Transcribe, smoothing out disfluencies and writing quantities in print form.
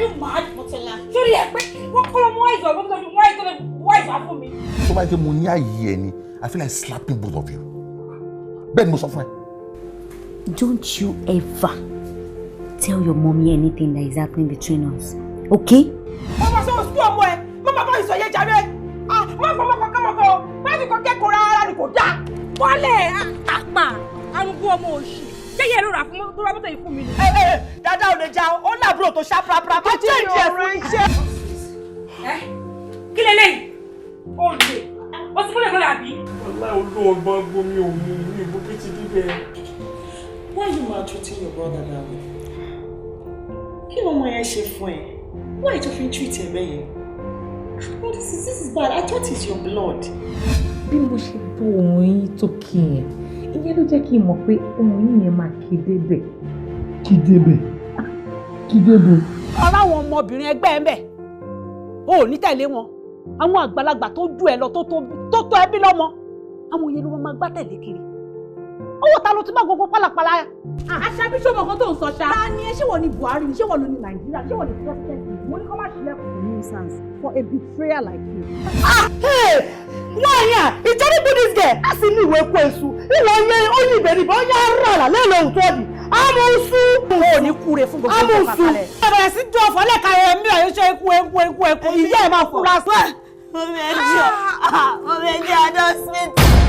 you mad? Sorry, what color wise or wise for me? So by the money I feel like slapping both of you. Ben most of Don't you ever tell your mommy anything that is happening between us, okay? Mama, so school boy. Mama, is so ye jare. Mama, come on. Why you go get kora ni ko da? Wale, apa. Arúgbó ọmọ òṣì. Yeye ro ra fún tó ra mọ́tò yìí fún mi. Dada ò lè ja o la bro to sha pra. Ma change e fún iṣẹ́. Kí leleyi? O le. O ti mo le go abi. Wallahi Olúwa gbomi o mi bo pe ti dibe. Why are you maltreating your brother that way? Kí ló mọ yẹn ṣe fún ẹ? Why you fit treat him bẹ́ẹ̀? Oh, this is bad. I thought it's your blood. Bí mo ṣe bọ́ ohun yín tó kí yẹn, ìyẹn ló jẹ́ kí n mọ̀ pé ohun yín yẹn máa kéde bẹ̀. Kéde bẹ̀. Ọ̀rọ̀ àwọn ọmọbìnrin ẹgbẹ́ ẹ̀ ń bẹ̀. O ò ní tẹ̀lé wọn. Àwọn àgbàlagbà tó ju ẹ lọ tó tó ẹbí lọ́mọ. Àwọn yẹn ló máa gbá tẹ̀lé kiri. Owó ta ló ti bá gbogbo pálapàla. Aṣábí ṣọmọ kan tó ń sọ ṣá. Ta ni ẹ ṣé wọ́n ní Buhari ni ṣé wọ́n ló ní Nàìjíríà ṣé wọ́n ní president ni mo ní kọ́ máa ṣílẹ̀kùn for nuisance for a betrayer like you. Wáyà ìjọba this girl á sì ní ìwé kó èṣù ìwọ yẹ oyin ìbẹ̀rẹ̀ ìbọn yà rà là lẹ́nu òótọ́ di amúsù. O ò ní kúre fún gbogbo ìjọba kalẹ̀. Bẹ̀rẹ̀ sí jọ fọlẹ́ kàyọ̀ mi àyọ̀ṣẹ́ eku ìyá ẹ̀ máa kúra sí. Mo fẹ́ jẹ́ adọ́símẹ́tì.